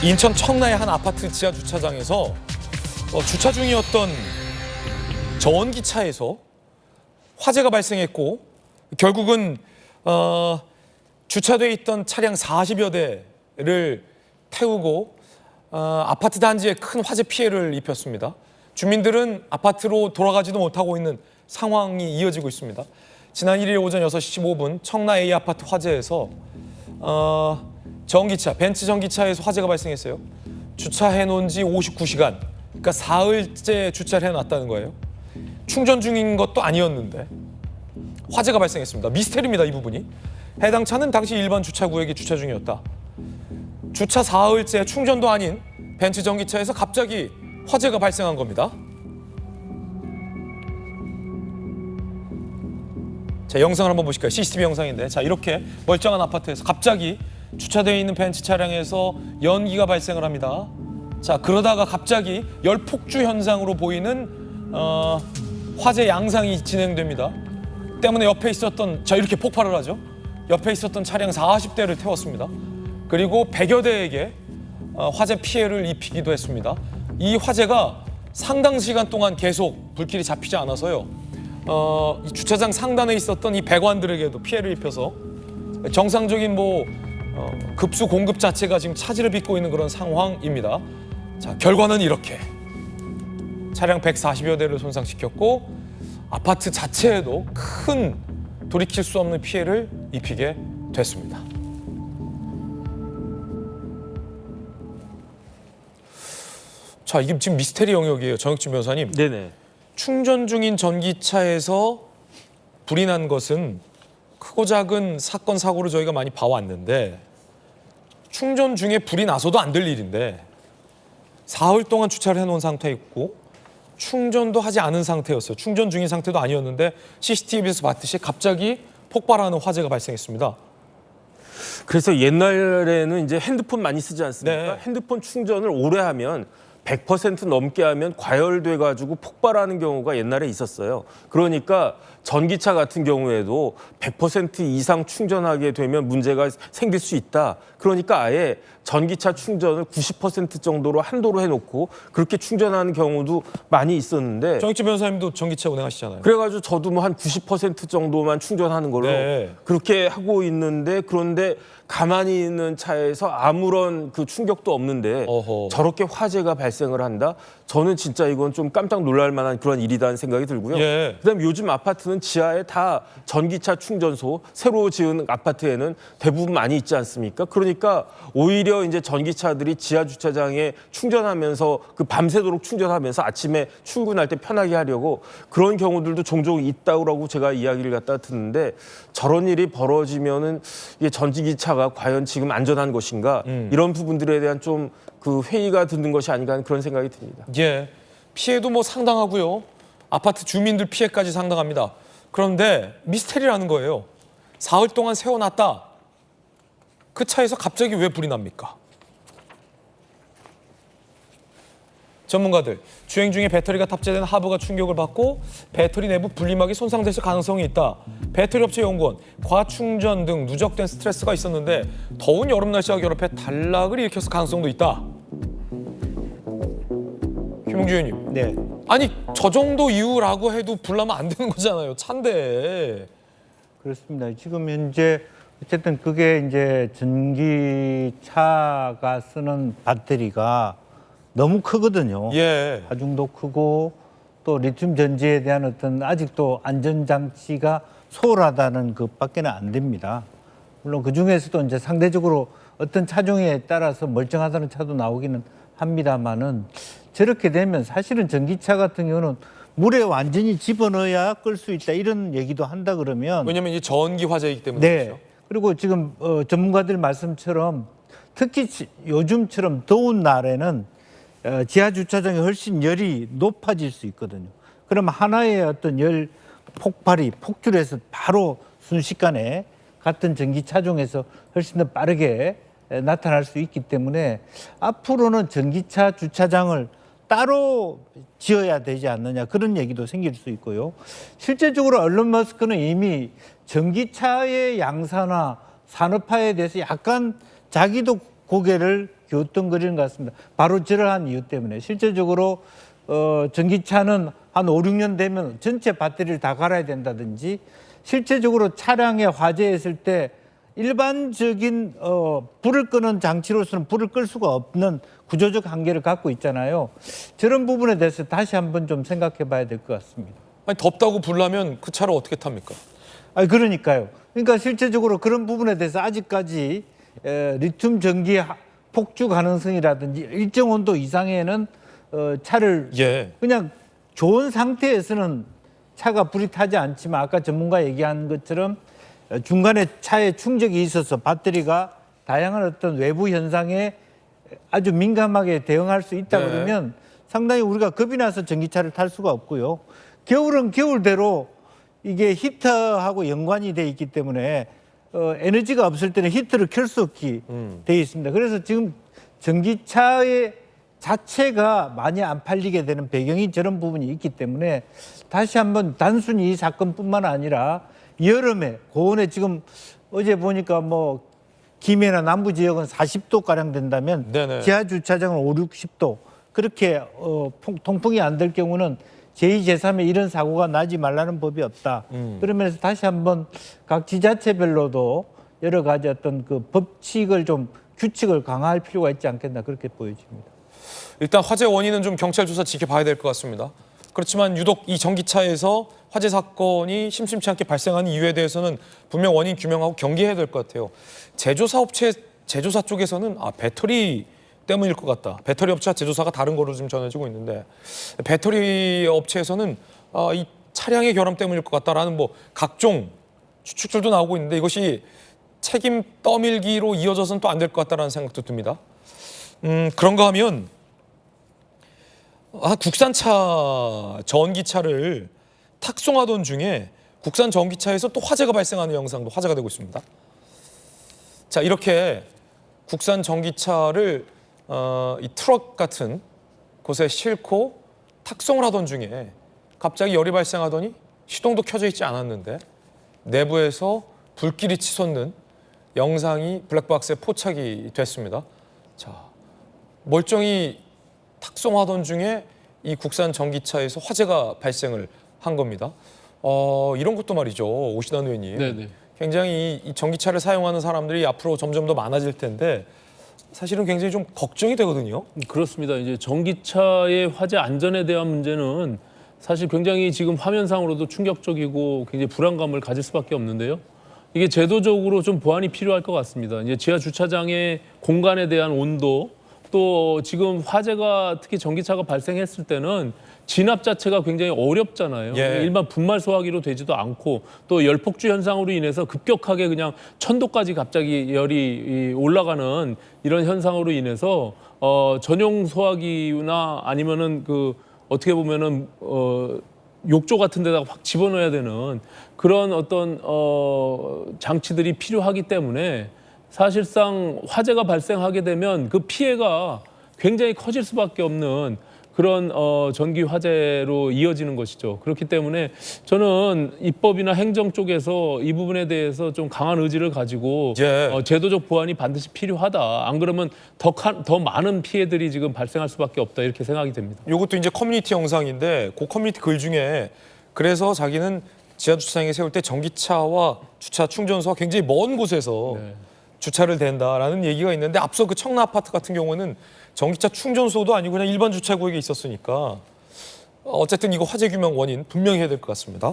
인천 청라의 한 아파트 지하 주차장에서 주차 중이었던 전기차에서 화재가 발생했고 결국은 주차돼 있던 차량 40여 대를 태우고 아파트 단지에 큰 화재 피해를 입혔습니다. 주민들은 아파트로 돌아가지도 못하고 있는 상황이 이어지고 있습니다. 지난 1일 오전 6시 15분 청라 A 아파트 화재에서 전기차, 벤츠 전기차에서 화재가 발생했어요. 주차해 놓은 지 59시간, 그러니까 사흘째 주차를 해놨다는 거예요. 충전 중인 것도 아니었는데 화재가 발생했습니다. 미스테리입니다, 이 부분이. 해당 차는 당시 일반 주차구역에 주차 중이었다. 주차 사흘째 충전도 아닌 벤츠 전기차에서 갑자기 화재가 발생한 겁니다. 자, 영상을 한번 보실까요? CCTV 영상인데, 자, 이렇게 멀쩡한 아파트에서 갑자기 주차되어 있는 벤츠 차량에서 연기가 발생을 합니다. 자, 그러다가 갑자기 열폭주 현상으로 보이는 화재 양상이 진행됩니다. 때문에 옆에 있었던, 자, 이렇게 폭발을 하죠. 옆에 있었던 차량 40대를 태웠습니다. 그리고 100여 대에게 화재 피해를 입히기도 했습니다. 이 화재가 상당 시간 동안 계속 불길이 잡히지 않아서요. 이 주차장 상단에 있었던 이 배관들에게도 피해를 입혀서 정상적인 급수 공급 자체가 지금 차질을 빚고 있는 그런 상황입니다. 자, 결과는 이렇게 차량 140여 대를 손상시켰고 아파트 자체에도 큰 돌이킬 수 없는 피해를 입히게 됐습니다. 자, 이게 지금 미스테리 영역이에요, 정혁진 변호사님. 네네. 충전 중인 전기차에서 불이 난 것은 크고 작은 사건, 사고를 저희가 많이 봐왔는데 충전 중에 불이 나서도 안 될 일인데 사흘 동안 주차를 해놓은 상태였고 충전도 하지 않은 상태였어요. 충전 중인 상태도 아니었는데 CCTV에서 봤듯이 갑자기 폭발하는 화재가 발생했습니다. 그래서 옛날에는 이제 핸드폰 많이 쓰지 않습니까? 네. 핸드폰 충전을 오래 하면 100% 넘게 하면 과열돼 가지고 폭발하는 경우가 옛날에 있었어요. 그러니까 전기차 같은 경우에도 100% 이상 충전하게 되면 문제가 생길 수 있다. 그러니까 아예 전기차 충전을 90% 정도로 한도로 해놓고 그렇게 충전하는 경우도 많이 있었는데 정혁진 변호사님도 전기차 운행하시잖아요. 그래가지고 저도 뭐 한 90% 정도만 충전하는 걸로 네. 그렇게 하고 있는데 그런데 가만히 있는 차에서 아무런 그 충격도 없는데 어허. 저렇게 화재가 발생을 한다? 저는 진짜 이건 좀 깜짝 놀랄 만한 그런 일이라는 생각이 들고요. 예. 그다음에 요즘 아파트는 지하에 다 전기차 충전소 새로 지은 아파트에는 대부분 많이 있지 않습니까? 그러니까 오히려 이제 전기차들이 지하 주차장에 충전하면서 그 밤새도록 충전하면서 아침에 출근할 때 편하게 하려고 그런 경우들도 종종 있다고 제가 이야기를 갖다 듣는데 저런 일이 벌어지면은 이게 전기차가 과연 지금 안전한 것인가 이런 부분들에 대한 좀 그 회의가 드는 것이 아닌가 하는 그런 생각이 듭니다. 예, 피해도 상당하고요. 아파트 주민들 피해까지 상당합니다. 그런데 미스테리라는 거예요. 사흘 동안 세워놨다. 그 차에서 갑자기 왜 불이 납니까? 전문가들, 주행 중에 배터리가 탑재된 하부가 충격을 받고 배터리 내부 분리막이 손상됐을 가능성이 있다. 배터리 업체 연구원, 과충전 등 누적된 스트레스가 있었는데 더운 여름 날씨와 결합해 단락을 일으켰을 가능성도 있다. 김용주 의원님. 네. 아니, 저 정도 이유라고 해도 불나면 안 되는 거잖아요. 차인데. 그렇습니다. 지금 현재 어쨌든 그게 이제 전기차가 쓰는 배터리가 너무 크거든요. 예. 하중도 크고 또 리튬 전지에 대한 어떤 아직도 안전 장치가 소홀하다는 것밖에는 안 됩니다. 물론 그 중에서도 이제 상대적으로 어떤 차종에 따라서 멀쩡하다는 차도 나오기는 합니다만은 저렇게 되면 사실은 전기차 같은 경우는 물에 완전히 집어넣어야 끌 수 있다 이런 얘기도 한다 그러면 왜냐면 이제 전기 화재이기 때문에 네. 그렇죠. 그리고 지금 전문가들 말씀처럼 특히 요즘처럼 더운 날에는 지하 주차장이 훨씬 열이 높아질 수 있거든요. 그럼 하나의 어떤 열 폭발이 폭주해서 바로 순식간에 같은 전기 차종에서 훨씬 더 빠르게 나타날 수 있기 때문에 앞으로는 전기차 주차장을 따로 지어야 되지 않느냐 그런 얘기도 생길 수 있고요. 실제적으로 일론 머스크는 이미 전기차의 양산화 산업화에 대해서 약간 자기도 고개를 기웃덩거리는 것 같습니다. 바로 저러한 이유 때문에 실제적으로 전기차는 한 5, 6년 되면 전체 배터리를 다 갈아야 된다든지 실제적으로 차량에 화재했을 때 일반적인 불을 끄는 장치로서는 불을 끌 수가 없는 구조적 한계를 갖고 있잖아요. 저런 부분에 대해서 다시 한번 좀 생각해 봐야 될 것 같습니다. 아니, 덥다고 불나면 그 차를 어떻게 탑니까? 그러니까요. 그러니까 실제적으로 그런 부분에 대해서 아직까지 리튬 전기 폭주 가능성이라든지 일정 온도 이상에는 차를 예. 그냥 좋은 상태에서는 차가 불이 타지 않지만 아까 전문가 얘기한 것처럼 중간에 차에 충격이 있어서 배터리가 다양한 어떤 외부 현상에 아주 민감하게 대응할 수 있다 네. 그러면 상당히 우리가 겁이 나서 전기차를 탈 수가 없고요. 겨울은 겨울대로 이게 히터하고 연관이 돼 있기 때문에 에너지가 없을 때는 히터를 켤 수 없게 돼 있습니다. 그래서 지금 전기차의 자체가 많이 안 팔리게 되는 배경이 저런 부분이 있기 때문에 다시 한번 단순히 이 사건뿐만 아니라 여름에 고온에 지금 어제 보니까 뭐 김해나 남부 지역은 40도 가량 된다면 네네. 지하 주차장은 5, 60도 그렇게 통풍이 안 될 경우는 제2, 제3의 이런 사고가 나지 말라는 법이 없다. 그러면서 다시 한번 각 지자체별로도 여러 가지 어떤 그 법칙을 좀 규칙을 강화할 필요가 있지 않겠나 그렇게 보여집니다. 일단 화재 원인은 좀 경찰 조사 지켜봐야 될 것 같습니다. 그렇지만 유독 이 전기차에서 화재 사건이 심심치 않게 발생하는 이유에 대해서는 분명 원인 규명하고 경계해야 될 것 같아요. 제조사 쪽에서는 배터리 때문일 것 같다. 배터리 업체와 제조사가 다른 거로 지금 전해지고 있는데 배터리 업체에서는 이 차량의 결함 때문일 것 같다라는 뭐 각종 추측들도 나오고 있는데 이것이 책임 떠밀기로 이어져서는 또 안 될 것 같다라는 생각도 듭니다. 그런가 하면 국산차 전기차를 탁송하던 중에 국산 전기차에서 또 화재가 발생하는 영상도 화제가 되고 있습니다. 자, 이렇게 국산 전기차를 이 트럭 같은 곳에 싣고 탁송을 하던 중에 갑자기 열이 발생하더니 시동도 켜져 있지 않았는데 내부에서 불길이 치솟는 영상이 블랙박스에 포착이 됐습니다. 자, 멀쩡히 탁송하던 중에 이 국산 전기차에서 화재가 발생을 한 겁니다. 이런 것도 말이죠, 오신환 의원님. 네네. 굉장히 이 전기차를 사용하는 사람들이 앞으로 점점 더 많아질 텐데 사실은 굉장히 좀 걱정이 되거든요. 그렇습니다. 이제 전기차의 화재 안전에 대한 문제는 사실 굉장히 지금 화면상으로도 충격적이고 굉장히 불안감을 가질 수밖에 없는데요. 이게 제도적으로 좀 보완이 필요할 것 같습니다. 이제 지하 주차장의 공간에 대한 온도 또 지금 화재가 특히 전기차가 발생했을 때는 진압 자체가 굉장히 어렵잖아요. 예. 일반 분말 소화기로 되지도 않고 또 열폭주 현상으로 인해서 급격하게 그냥 1000도까지 갑자기 열이 올라가는 이런 현상으로 인해서 전용 소화기나 아니면은 그 어떻게 보면은 욕조 같은 데다가 확 집어넣어야 되는 그런 어떤 장치들이 필요하기 때문에 사실상 화재가 발생하게 되면 그 피해가 굉장히 커질 수밖에 없는 그런 전기 화재로 이어지는 것이죠. 그렇기 때문에 저는 입법이나 행정 쪽에서 이 부분에 대해서 좀 강한 의지를 가지고 예. 제도적 보완이 반드시 필요하다. 안 그러면 더 많은 피해들이 지금 발생할 수밖에 없다. 이렇게 생각이 됩니다. 이것도 이제 커뮤니티 영상인데 그 커뮤니티 글 중에 그래서 자기는 지하 주차장에 세울 때 전기차와 주차 충전소가 굉장히 먼 곳에서 네. 주차를 댄다라는 얘기가 있는데 앞서 그 청라 아파트 같은 경우는 전기차 충전소도 아니고 그냥 일반 주차구역에 있었으니까 어쨌든 이거 화재 규명 원인 분명히 해야 될 것 같습니다.